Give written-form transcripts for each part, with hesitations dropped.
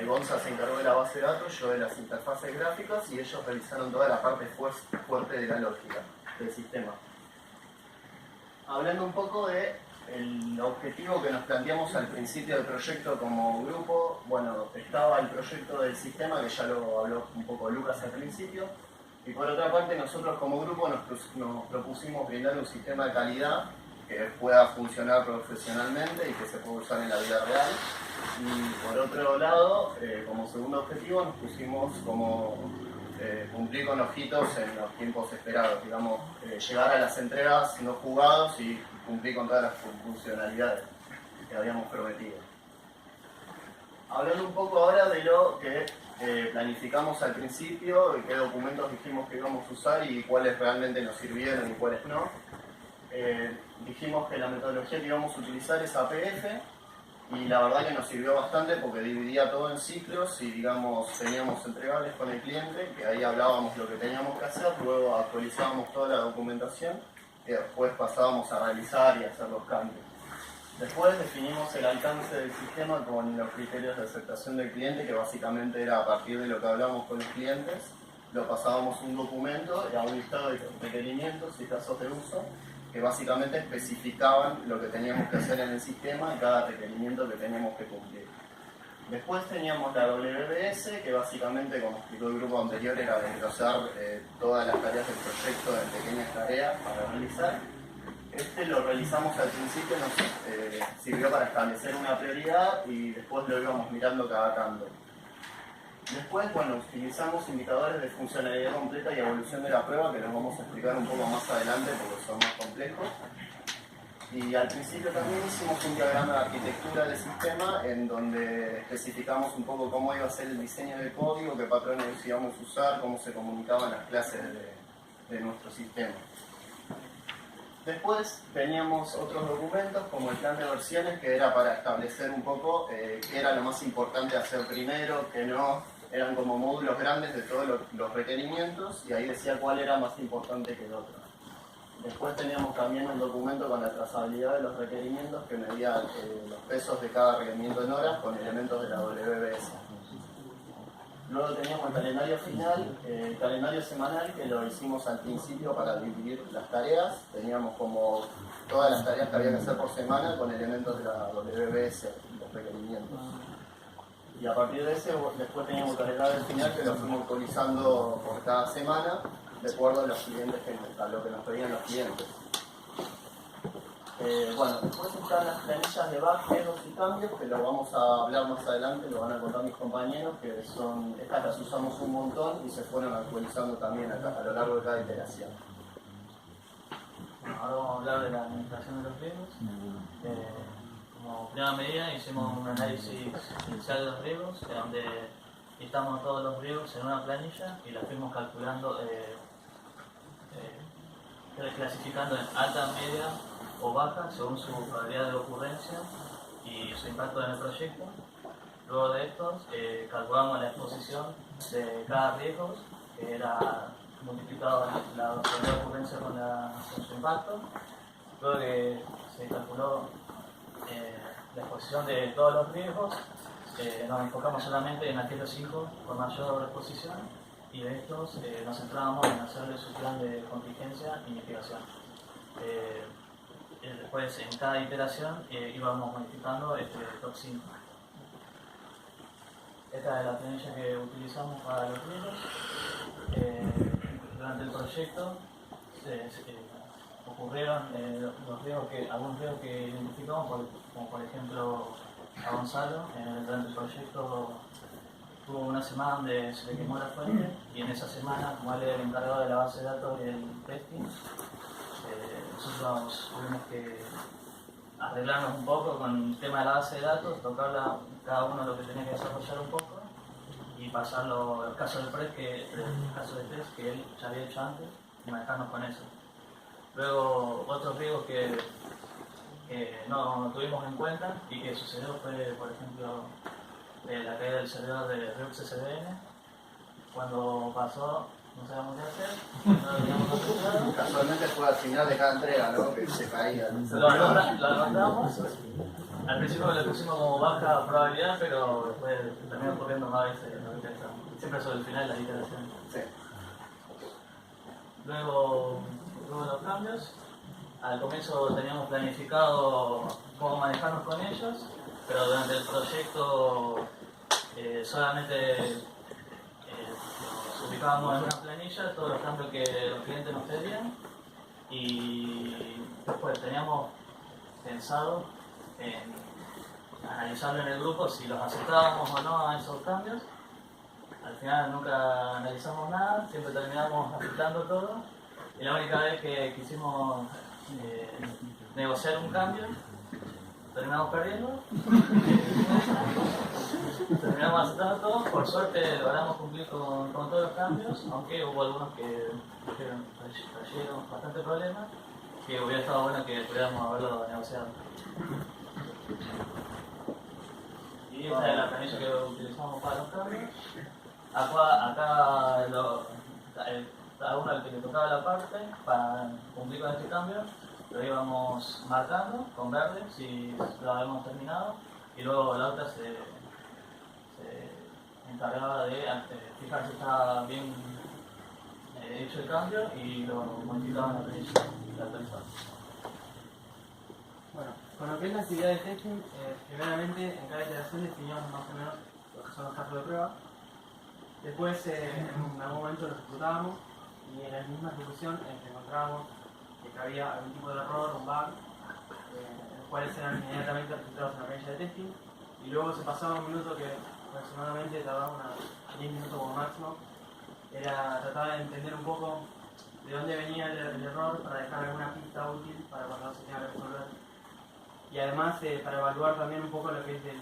Gonza se encargó de la base de datos, yo de las interfaces gráficas y ellos realizaron toda la parte fuerte de la lógica del sistema. Hablando un poco de el objetivo que nos planteamos al principio del proyecto como grupo, bueno, estaba el proyecto del sistema, que ya lo habló un poco Lucas al principio, y por otra parte nosotros como grupo nos propusimos brindar un sistema de calidad que pueda funcionar profesionalmente y que se pueda usar en la vida real. Y por otro lado, como segundo objetivo nos pusimos como cumplir con los hitos en los tiempos esperados, digamos, llegar a las entregas no jugados y cumplir con todas las funcionalidades que habíamos prometido. Hablando un poco ahora de lo que planificamos al principio, qué documentos dijimos que íbamos a usar y cuáles realmente nos sirvieron y cuáles no. Dijimos que la metodología que íbamos a utilizar es APF y la verdad que nos sirvió bastante porque dividía todo en ciclos y digamos teníamos entregables con el cliente, que ahí hablábamos lo que teníamos que hacer, luego actualizábamos toda la documentación y después pasábamos a realizar y hacer los cambios. Después definimos el alcance del sistema con los criterios de aceptación del cliente, que básicamente era a partir de lo que hablábamos con los clientes, lo pasábamos un documento, era un listado de requerimientos y casos de uso, que básicamente especificaban lo que teníamos que hacer en el sistema y cada requerimiento que teníamos que cumplir. Después teníamos la WBS, que básicamente, como explicó el grupo anterior, era desglosar todas las tareas del proyecto en pequeñas tareas para realizar. Este lo realizamos al principio, nos sirvió para establecer una prioridad y después lo íbamos mirando cada tanto. Después, bueno, utilizamos indicadores de funcionalidad completa y evolución de la prueba, que los vamos a explicar un poco más adelante porque son más complejos. Y al principio también hicimos un diagrama de arquitectura del sistema en donde especificamos un poco cómo iba a ser el diseño del código, qué patrones íbamos a usar, cómo se comunicaban las clases de nuestro sistema. Después teníamos otros documentos como el plan de versiones, que era para establecer un poco qué era lo más importante hacer primero, que no. Eran como módulos grandes de todos los requerimientos y ahí decía cuál era más importante que el otro. Después teníamos también un documento con la trazabilidad de los requerimientos que medía los pesos de cada requerimiento en horas con elementos de la WBS. Luego teníamos el calendario final, el calendario semanal, que lo hicimos al principio para dividir las tareas. Teníamos como todas las tareas que había que hacer por semana con elementos de la WBS, los requerimientos. Y a partir de ese, después teníamos el calendario final que lo fuimos actualizando por cada semana, de acuerdo a los clientes, a lo que nos pedían los clientes. Bueno, después están las planillas de bajos y cambios, que lo vamos a hablar más adelante, lo van a contar mis compañeros, que son, estas las usamos un montón y se fueron actualizando también a lo largo de cada iteración. Bueno, ahora vamos a hablar de la administración de los riesgos. Como primera medida hicimos un análisis inicial de los riesgos, donde listamos todos los riesgos en una planilla y la fuimos calculando, clasificando en alta, media o baja según su probabilidad de ocurrencia y su impacto en el proyecto. Luego de estos calculamos la exposición de cada riesgo, que era multiplicado la probabilidad de ocurrencia con su impacto. Luego que se calculó la exposición de todos los riesgos, nos enfocamos solamente en aquellos 5 con mayor exposición y de estos nos centrábamos en hacerle su plan de contingencia y mitigación. Después en cada iteración íbamos modificando este top 5. Esta es la planilla que utilizamos para los riesgos. Durante el proyecto ocurrieron algunos riesgos que identificamos, como por ejemplo a Gonzalo, durante el proyecto tuvo una semana donde se le quemó la fuente y en esa semana, como él era el encargado de la base de datos y el testing, nosotros tuvimos que arreglarnos un poco con el tema de la base de datos, tocarla cada uno lo que tenía que desarrollar un poco y pasar los casos de test que él ya había hecho antes y manejarnos con eso. Luego, otros riesgos que no tuvimos en cuenta y que sucedió fue, por ejemplo, la caída del servidor de Rux SDN. Cuando pasó, no sabíamos qué hacer, no lo teníamos controlado. Casualmente fue al final de cada entrega, ¿no? Que se caía. Lo anotamos Al principio le pusimos como baja probabilidad, pero después terminó ocurriendo más veces lo que pensamos. Siempre sobre el final las iteraciones. Sí. Luego los cambios. Al comienzo teníamos planificado cómo manejarnos con ellos, pero durante el proyecto solamente nos ubicábamos en una planilla todos los cambios que los clientes nos pedían y después teníamos pensado en analizarlo en el grupo si los aceptábamos o no a esos cambios. Al final nunca analizamos nada, siempre terminamos aceptando todo y la única vez que quisimos negociar un cambio terminamos perdiendo. Terminamos aceptando todo. Por suerte logramos cumplir con todos los cambios, aunque hubo algunos que trajeron bastante problemas, que hubiera estado bueno que pudiéramos haberlo negociado. Y esta es la planilla que utilizamos para los cambios. Acá cada uno al que le tocaba la parte para cumplir con este cambio lo íbamos marcando con verde si lo habíamos terminado y luego la otra se encargaba de fijar si estaba bien hecho el cambio y lo modificaba en la planilla y la actualizaba. Bueno, con lo que es la actividad de testing, primeramente en cada iteración definíamos más o menos lo que son los casos de prueba. Después en algún momento lo ejecutábamos y en la misma ejecución encontrábamos que había algún tipo de error, un bug, los cuales eran inmediatamente registrados en la planilla de testing y luego se pasaba un minuto que aproximadamente tardaba unos 10 minutos como máximo. Era tratar de entender un poco de dónde venía el error para dejar alguna pista útil para cuando se tenga que resolver. Y además para evaluar también un poco lo que es el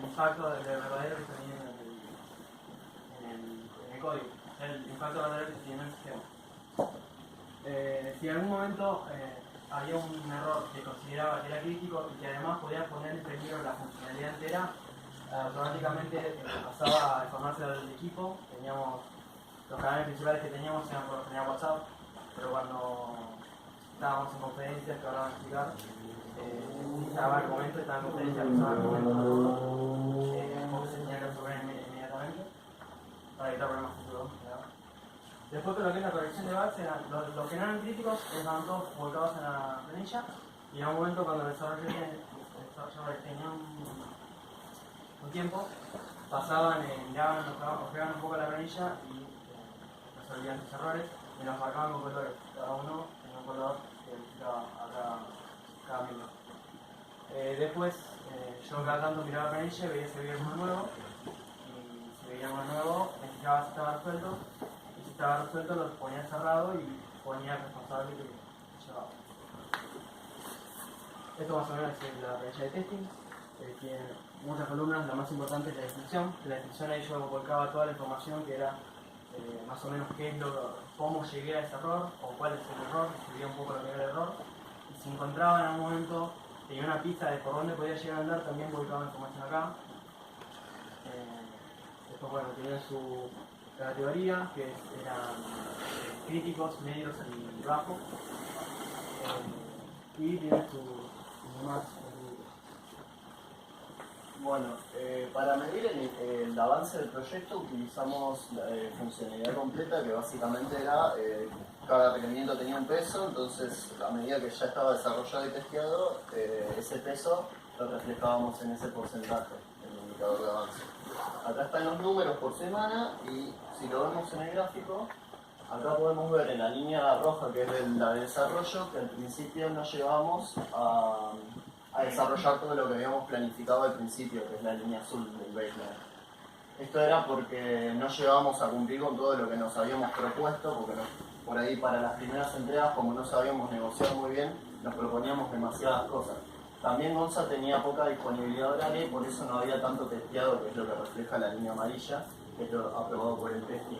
impacto del verdadero que se tenía en el código, el impacto verdadero que se tiene en el sistema. Si en algún momento había un error que consideraba que era crítico y que además podía poner en peligro la funcionalidad entera, automáticamente pasaba a informarse del equipo. Teníamos los canales principales que teníamos eran por lo general WhatsApp, pero cuando estábamos en conferencias que ahora van a explicar, estaba el momento, estaba en conferencia, pasaba el momento de todo, porque se tenía que resolver inmediatamente para evitar problemas futuros. Después con lo que es la corrección de bugs, los que no eran críticos estaban todos volcados en la planilla y en un momento cuando los desarrolladores tenían un tiempo, pasaban, miraban, ojeaban un poco la planilla y resolvían sus errores y los marcaban con colores, cada uno en un color que indicaba a cada miembro. Después yo cada tanto miraba la planilla y veía si había algo nuevo y si veía algo nuevo me fijaba si estaba resuelto. Estaba resuelto, lo ponía cerrado y ponía el responsable que llevaba. Esto más o menos es la planilla de testing. Tiene muchas columnas, la más importante es la descripción. En la descripción ahí yo volcaba toda la información que era más o menos qué es cómo llegué a ese error o cuál es el error, escribía un poco lo que era el error. Y si encontraba en algún momento, tenía una pista de por dónde podía llegar a andar, también volcaba información acá. Después bueno, tenía su categoría, que eran críticos, medios y bajos, y tiene sus demás. Bueno, para medir el avance del proyecto utilizamos funcionalidad completa, que básicamente era cada requerimiento tenía un peso, entonces a medida que ya estaba desarrollado y testeado, ese peso lo reflejábamos en ese porcentaje, en el indicador de avance. Acá están los números por semana y si lo vemos en el gráfico, acá podemos ver en la línea roja, que es la de desarrollo, que al principio no llegábamos a desarrollar todo lo que habíamos planificado al principio, que es la línea azul del baseline. Esto era porque no llegábamos a cumplir con todo lo que nos habíamos propuesto, porque por ahí para las primeras entregas, como no sabíamos negociar muy bien, nos proponíamos demasiadas cosas. También Gonza tenía poca disponibilidad horaria y por eso no había tanto testeado, que es lo que refleja la línea amarilla, que es lo aprobado por el testing.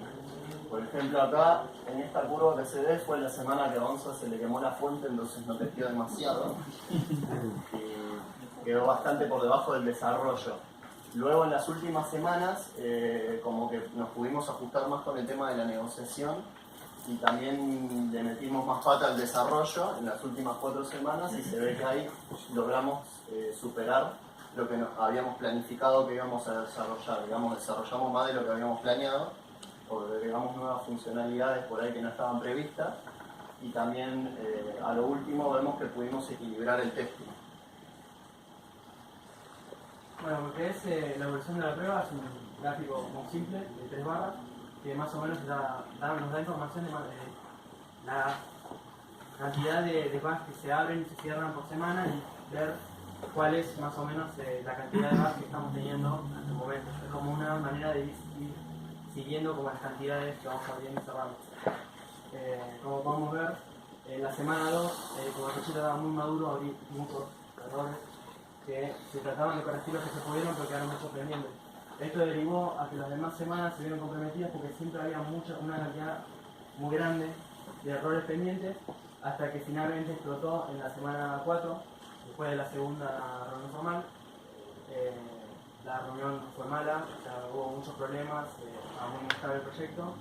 Por ejemplo, acá, en esta curva que se ve, fue la semana que a Gonza se le quemó la fuente, entonces no testeó demasiado. Y quedó bastante por debajo del desarrollo. Luego, en las últimas semanas, como que nos pudimos ajustar más con el tema de la negociación y también le metimos más pata al desarrollo en las últimas 4 semanas y se ve que ahí logramos superar lo que nos habíamos planificado que íbamos a desarrollar. Digamos, desarrollamos más de lo que habíamos planeado, porque agregamos nuevas funcionalidades por ahí que no estaban previstas, y también a lo último vemos que pudimos equilibrar el testing. Bueno, lo que es la evolución de la prueba es un gráfico muy simple, de 3 barras, que más o menos nos da información de la cantidad de bugs que se abren y se cierran por semana y ver cuál es más o menos la cantidad de bugs que estamos teniendo en este momento. Es como una manera de ir siguiendo como las cantidades que vamos abriendo y cerrando. Como podemos ver, en la semana 2, como el proyecto estaba muy maduro, abrí muchos errores que se trataban de corregir los que se pudieron pero quedaron muchos pendientes. Esto derivó a que las demás semanas se vieron comprometidas porque siempre había una cantidad muy grande de errores pendientes, hasta que finalmente explotó en la semana 4, después de la segunda reunión formal. La reunión fue mala, o sea, hubo muchos problemas, estaba muy inestable el proyecto,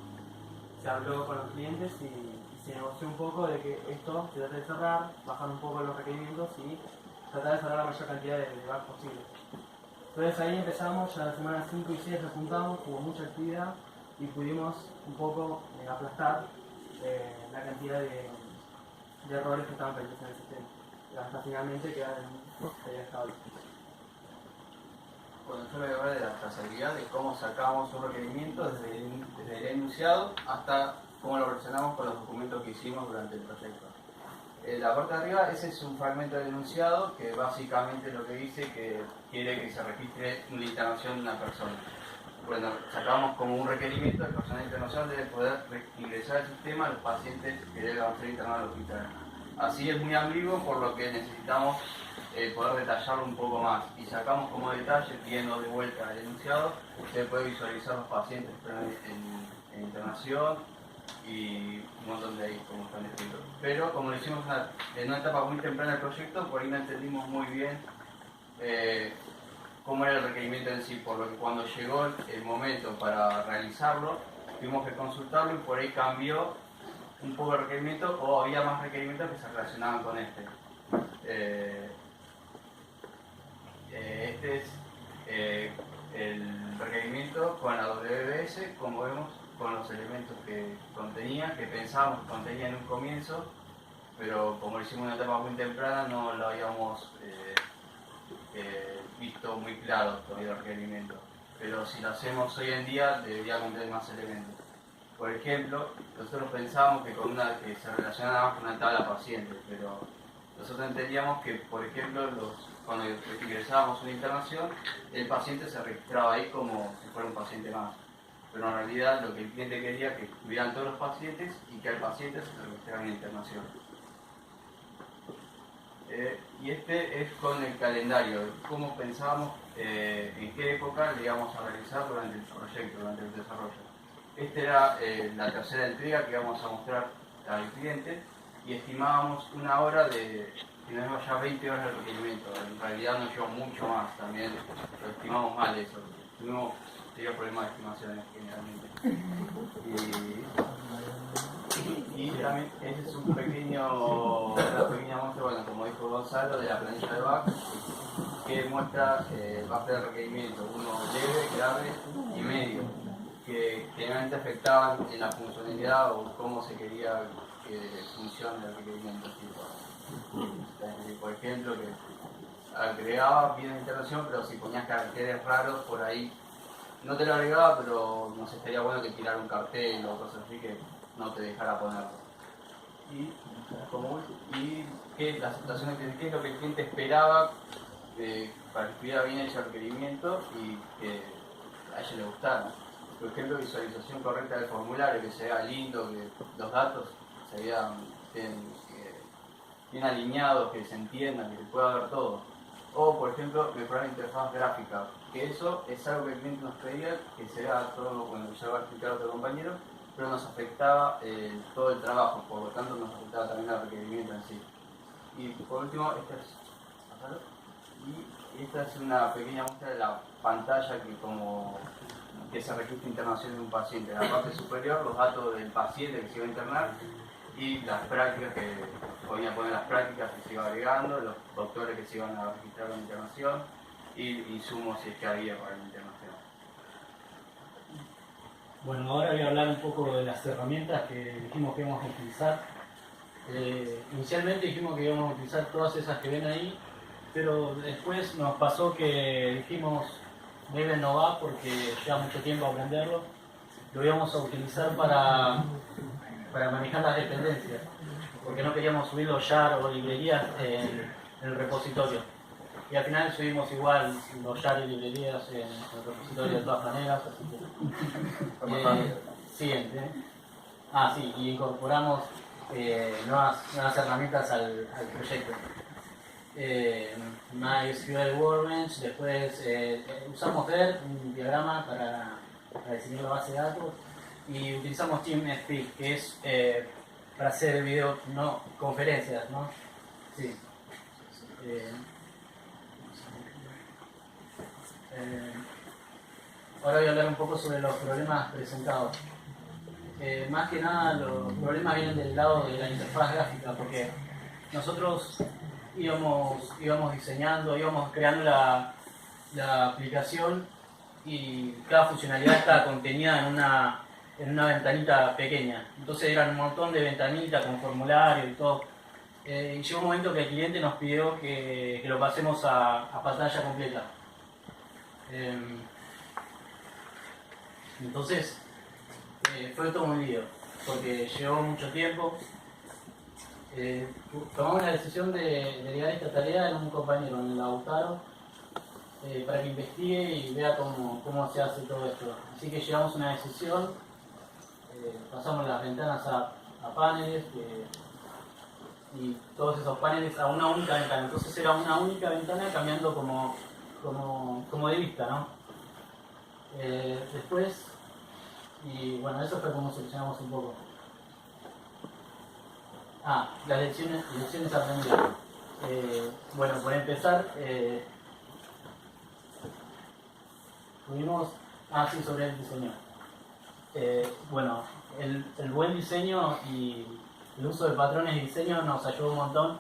se habló con los clientes y se negoció un poco de que esto se trata de cerrar, bajar un poco los requerimientos y tratar de cerrar la mayor cantidad de bugs posible. Entonces ahí empezamos, ya la semana 5 y 6 nos juntamos, hubo mucha actividad y pudimos un poco aplastar la cantidad de errores que estaban pendientes en el sistema, hasta finalmente quedar en estable. Bueno, yo voy a hablar de la trazabilidad, de cómo sacamos un requerimiento desde el enunciado hasta cómo lo relacionamos con los documentos que hicimos durante el proyecto. La parte de arriba, ese es un fragmento del enunciado que básicamente lo que dice que quiere que se registre una internación de una persona. Bueno, sacamos como un requerimiento de personal de internación debe poder ingresar al sistema a los pacientes que deben ser internados al hospital. Así es muy ambiguo, por lo que necesitamos poder detallarlo un poco más. Y sacamos como detalle, viendo de vuelta el enunciado, usted puede visualizar los pacientes que están en internación y un montón de ahí como están escritos. Pero como lo hicimos en una etapa muy temprana del proyecto, por ahí no entendimos muy bien cómo era el requerimiento en sí, por lo que cuando llegó el momento para realizarlo, tuvimos que consultarlo y por ahí cambió un poco el requerimiento o había más requerimientos que se relacionaban con este. Este es el requerimiento con la WBS, como vemos, con los elementos que contenía, que pensábamos que contenía en un comienzo, pero como lo hicimos en una etapa muy temprana no lo habíamos visto muy claro todavía el requerimiento. Pero si lo hacemos hoy en día debería contener más elementos. Por ejemplo, nosotros pensábamos que que se relacionaba más con una tabla paciente, pero nosotros entendíamos que, por ejemplo, cuando ingresábamos una internación, el paciente se registraba ahí como si fuera un paciente más. Pero en realidad lo que el cliente quería es que estuvieran todos los pacientes y que al paciente se registrara en la internación. Y este es con el calendario, cómo pensábamos en qué época le íbamos a realizar durante el proyecto, durante el desarrollo. Esta era la tercera entrega que íbamos a mostrar al cliente y estimábamos una hora de, tenemos ya 20 horas de requerimiento, en realidad nos llevó mucho más, también lo estimamos mal eso, tuvimos problemas de estimaciones generalmente. Y también ese es una pequeña muestra, bueno, como dijo Gonzalo, de la planilla de bugs, que muestra bugs de requerimiento, uno leve, grave y medio, que generalmente afectaban en la funcionalidad o cómo se quería que funcione el requerimiento. Por ejemplo, que agregaba bien la integración, pero si ponías caracteres raros por ahí, no te lo agregaba, pero no sé, estaría bueno que tirara un cartel o cosas así que no te dejara ponerlo. Y que las situaciones qué es lo que el cliente esperaba para que estuviera bien hecho el requerimiento y que a ella le gustara. Por ejemplo, visualización correcta del formulario, que se vea lindo, que los datos se vean bien alineados, que se entiendan, que se pueda ver todo. O, por ejemplo, mejorar la interfaz gráfica, que eso es algo que el cliente nos pedía, que se vea todo, bueno, ya va a explicar otro compañero, pero nos afectaba todo el trabajo, por lo tanto nos afectaba también el requerimiento en sí. Y por último, esta es una pequeña muestra de la pantalla que como que se registre internación de un paciente. En la parte superior, los datos del paciente que se iba a internar y las prácticas que podían poner, las prácticas que se iba agregando, los doctores que se iban a registrar la internación y insumos si es que había para la internación. Bueno, ahora voy a hablar un poco de las herramientas que dijimos que íbamos a utilizar. Inicialmente dijimos que íbamos a utilizar todas esas que ven ahí, pero después nos pasó que dijimos Maven no va porque lleva mucho tiempo aprenderlo. Lo íbamos a utilizar para manejar las dependencias, porque no queríamos subir los jar o librerías en el repositorio. Y al final subimos igual los jar y librerías en el repositorio de todas maneras, así que... siguiente. Sí, y incorporamos nuevas herramientas al proyecto. MySQL Workbench, después usamos ver un diagrama para diseñar la base de datos y utilizamos TeamSpeak, que es para hacer video, no conferencias, ¿no? Sí. Ahora voy a hablar un poco sobre los problemas presentados. Más que nada los problemas vienen del lado de la interfaz gráfica, porque nosotros íbamos diseñando, íbamos creando la aplicación y cada funcionalidad estaba contenida en una ventanita pequeña. Entonces eran un montón de ventanitas con formulario y todo. Y llegó un momento que el cliente nos pidió que lo pasemos a pantalla completa. Entonces fue todo un lío, porque llevó mucho tiempo. Tomamos la decisión de delegar esta tarea en un compañero, en el Lautaro, para que investigue y vea cómo se hace todo esto. Así que llegamos a una decisión, pasamos las ventanas a paneles y todos esos paneles a una única ventana. Entonces era una única ventana cambiando como de vista, ¿no? Después, y bueno, eso fue como solucionamos un poco. Las lecciones aprendidas. Bueno, por empezar, tuvimos... sí, sobre el diseño. Bueno, el buen diseño y el uso de patrones de diseño nos ayudó un montón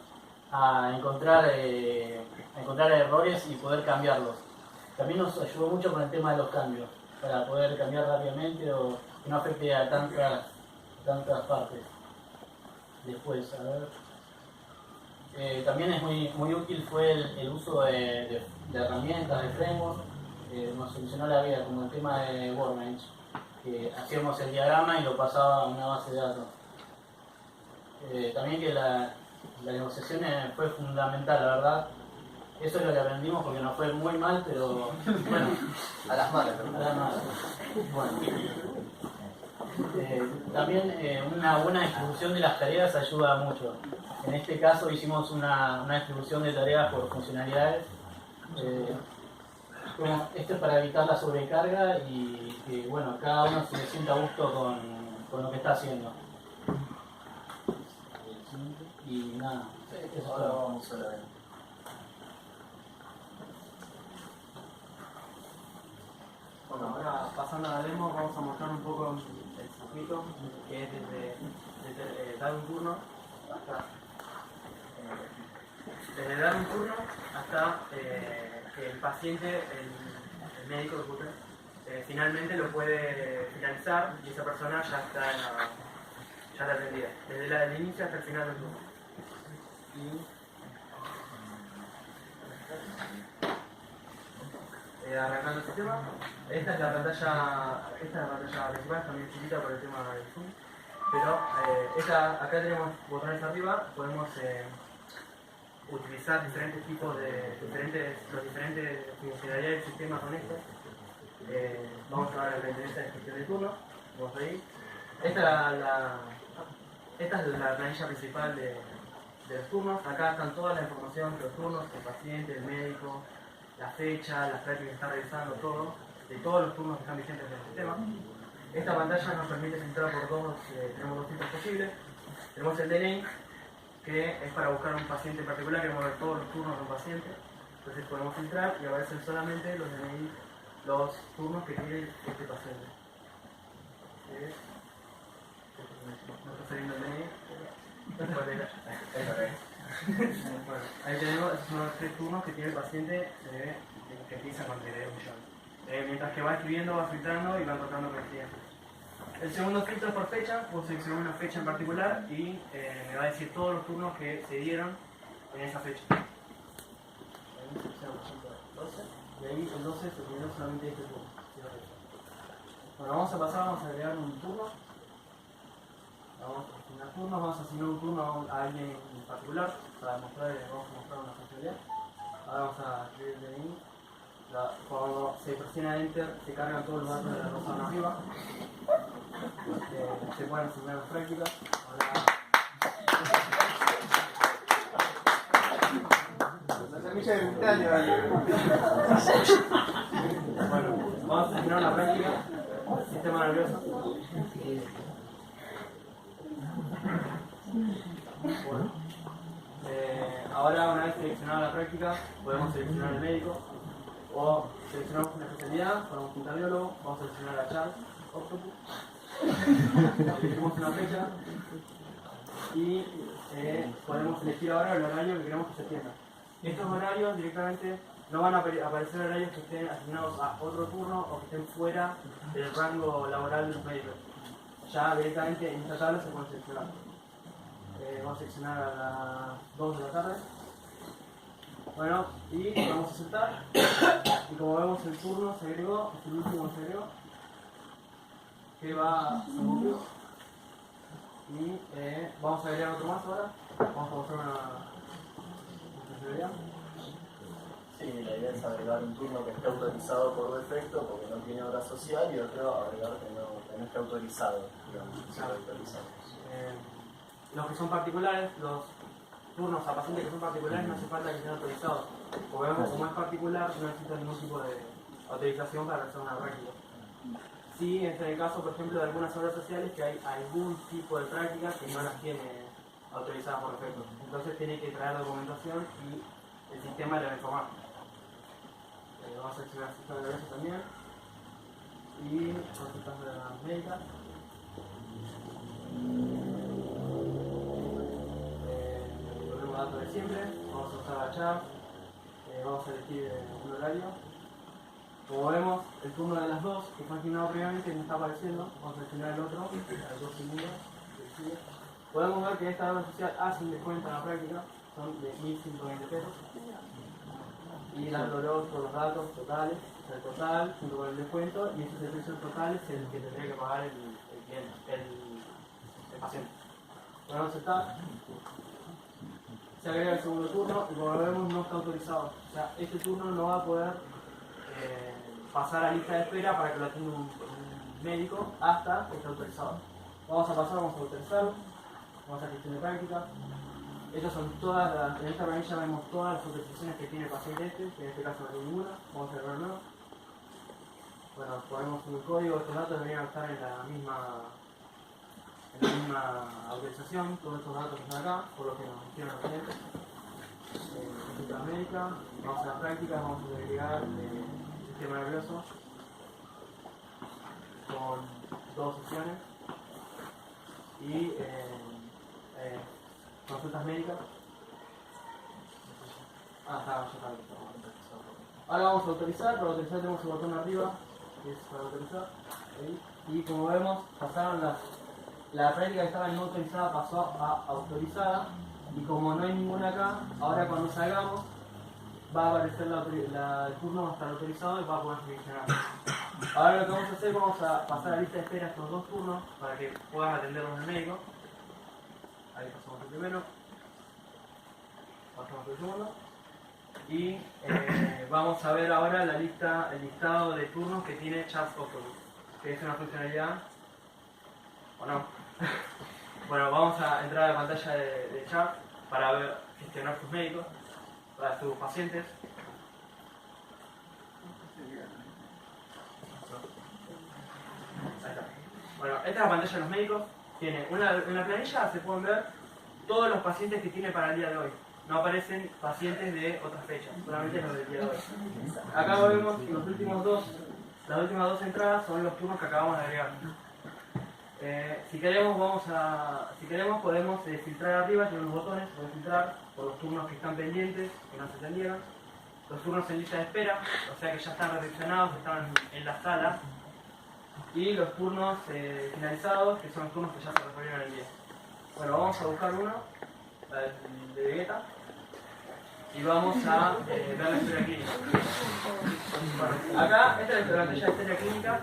a encontrar errores y poder cambiarlos. También nos ayudó mucho con el tema de los cambios, para poder cambiar rápidamente o que no afecte a tantas partes. Después, a ver. También es muy útil fue el uso de herramientas, de framework. Nos solucionó la vida, como el tema de Workbench, que hacíamos el diagrama y lo pasaba a una base de datos. También que la negociación fue fundamental, la verdad. Eso es lo que aprendimos porque nos fue muy mal, pero bueno. A las malas, ¿no? A las malas. Bueno. También una buena distribución de las tareas ayuda mucho. En este caso hicimos una distribución de tareas por funcionalidades. Esto es para evitar la sobrecarga y que bueno, cada uno se sienta a gusto con lo que está haciendo. Y nada, eso es Ahora todo. vamos a la demo. Bueno, ahora pasando a la demo vamos a mostrar un poco el circuito, que es desde dar un turno hasta que el paciente, el médico finalmente lo puede finalizar y esa persona ya está atendida, desde el inicio hasta el final del turno. Arrancando el sistema, esta es la pantalla principal, está muy chiquita por el tema del zoom, pero acá tenemos botones arriba, podemos utilizar diferentes tipos los diferentes funcionalidades del sistema con esto. Vamos a ver la interfaz de gestión de turno, vamos ahí. Esta es la planilla principal de los turnos. Acá están toda la información de los turnos, el paciente, el médico, la fecha, las prácticas que está realizando, todo, de todos los turnos que están vigentes en el sistema. Esta pantalla nos permite filtrar por tenemos dos tipos posibles. Tenemos el DNI, que es para buscar un paciente en particular, queremos ver todos los turnos de un paciente. Entonces podemos filtrar y aparecen solamente los DNI, los turnos que tiene este paciente. No está saliendo el DNI. Bueno, ahí tenemos, esos son los 3 turnos que tiene el paciente que empieza con TD millón. Mientras que va escribiendo, va filtrando y va tocando coincidencias. El segundo filtro es por fecha, vos seleccionás una fecha en particular y me va a decir todos los turnos que se dieron en esa fecha. Ahí seleccionamos el 12 y ahí el 12 se terminó solamente este turno. Bueno, vamos a pasar, vamos a agregar un turno. Vamos a asignar turnos, vamos a asignar un turno a alguien en particular para mostrar, vamos a mostrar una funcionalidad. Ahora vamos a escribir el DNI. Cuando se presiona Enter se cargan todos los datos de la rosa arriba. Se pueden asignar las prácticas. La semilla de cumpleaños. Bueno, vamos a asignar una práctica. Sistema nervioso. Bueno, ahora una vez seleccionada la práctica, podemos seleccionar el médico o seleccionamos una especialidad, ponemos un cardiólogo, vamos a seleccionar a Charles Octopus, elegimos una fecha y podemos elegir ahora el horario que queremos que se atienda. Estos horarios directamente no van a aparecer horarios que estén asignados a otro turno o que estén fuera del rango laboral de los médicos. Ya directamente en esta tabla se pueden seleccionar. Vamos a seleccionar a las 2 de la tarde. Bueno, y vamos a aceptar. Y como vemos, el turno se agregó, es el último que se agregó, que va a cumplir. Y vamos a agregar otro más ahora. Vamos a mostrar una funcionalidad. Sí, la idea es agregar un turno que esté autorizado por defecto porque no tiene hora social y otro agregar que no esté autorizado, digamos, que sea autorizado. Los que son particulares, los turnos a pacientes que son particulares no hace falta que estén autorizados. Como vemos, como es particular, no necesita ningún tipo de autorización para realizar una práctica. Sí, en el caso, por ejemplo, de algunas obras sociales que hay algún tipo de práctica que no las tiene autorizadas por defecto. Entonces tiene que traer documentación y el sistema le va a informar. Vamos a seleccionar el sistema de ingreso también. Y consultas de las médicas. Volvemos a datos de siempre. Vamos a usar la chat. Vamos a elegir un horario. Como vemos, el turno de las 2 que fue asignado previamente no está apareciendo. Vamos a seleccionar el otro, a los 2 segundos. Podemos ver que esta obra social hace un descuento en la práctica, son de 1.120 pesos. Y dándolo todos los datos totales, el total junto con el descuento, y ese es el precio total, es el que tendría que pagar el cliente, el paciente. Bueno, vamos a aceptar. Se agrega el segundo turno y como vemos no está autorizado. O sea, este turno no va a poder pasar a lista de espera para que lo atienda un médico hasta que esté autorizado. Vamos a pasar, vamos a autorizarlo. Vamos a gestión de práctica. Estas son todas las, en esta planilla vemos todas las autorizaciones que tiene el paciente este, que en este caso no tiene ninguna. Vamos a cerrar nuevo. Bueno, ponemos un código, estos datos deberían estar en la misma autorización, todos estos datos que están acá, por lo que nos hicieron los clientes. Consulta médica, vamos a las prácticas, vamos a agregar el sistema nervioso con 2 sesiones y consultas médicas. Ya está. Ahora vamos a autorizar, para autorizar tenemos el botón arriba, que es para autorizar. Ahí. Y como vemos, pasaron la práctica que estaba no autorizada pasó a autorizada. Y como no hay ninguna acá, ahora cuando salgamos va a aparecer el turno, va a estar autorizado y va a poder seleccionar. Ahora lo que vamos a hacer, vamos a pasar a la lista de espera estos 2 turnos para que puedan atenderlos el médico. Ahí pasamos el primero, pasamos el segundo. Y vamos a ver ahora el listado de turnos que tiene Chat Octopus, que es una funcionalidad, ¿o no? Bueno, vamos a entrar a la pantalla de Chat para gestionar sus médicos, para sus pacientes. Ahí está. Bueno, esta es la pantalla de los médicos. Tiene en la planilla se pueden ver todos los pacientes que tiene para el día de hoy. No aparecen pacientes de otras fechas, solamente los del día de hoy. Acá vemos los últimos 2 Las últimas 2 entradas son los turnos que acabamos de agregar. Si queremos podemos filtrar arriba, tiene unos botones, podemos filtrar por los turnos que están pendientes, que no se atendieron. Los turnos en lista de espera, o sea que ya están recepcionados, están en la sala. Y los turnos finalizados, que son los turnos que ya se resolvieron el día. Bueno, vamos a buscar uno, el de Vegeta, y vamos a ver la historia clínica. Bueno, acá, esta es la plantilla de historia clínica.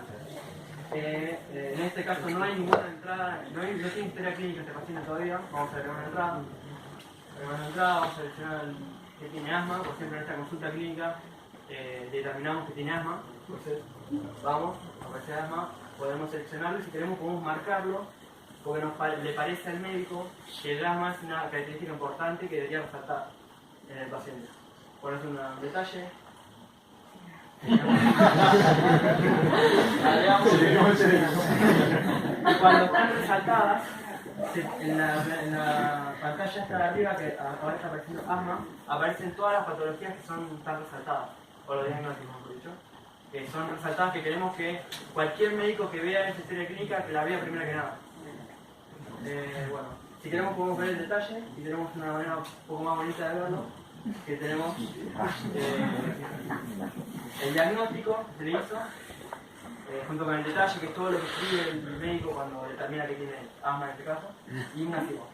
En este caso no hay ninguna entrada, no tiene historia clínica este paciente todavía. Vamos a agregar una entrada. Vamos a seleccionar el que tiene asma. Por ejemplo, en esta consulta clínica determinamos que tiene asma. Entonces, vamos, aparece asma, podemos seleccionarlo y si queremos podemos marcarlo porque le parece al médico que el asma es una característica importante que debería resaltar en el paciente. Por eso un detalle. Y cuando están resaltadas, en la pantalla esta de arriba que aparece apareciendo asma, aparecen todas las patologías que están resaltadas, o los diagnósticos, mejor dicho, que son resaltadas, que queremos que cualquier médico que vea esa historia clínica que la vea primero que nada. Bueno, si queremos podemos ver el detalle y tenemos una manera un poco más bonita de verlo, que tenemos el diagnóstico que se le hizo, junto con el detalle, que es todo lo que escribe el médico cuando determina que tiene asma en este caso, y una firma.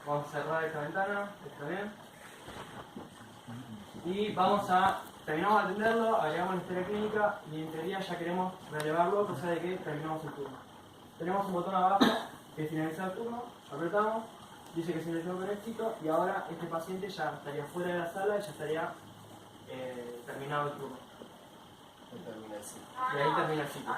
Vamos a cerrar esta ventana, está bien. Y terminamos de atenderlo, agregamos la historia clínica y en teoría ya queremos relevarlo, cosa de que terminamos el turno. Tenemos un botón abajo que finaliza el turno, apretamos, dice que se le dio con éxito y ahora este paciente ya estaría fuera de la sala y ya estaría terminado el turno. Y ahí termina el ciclo.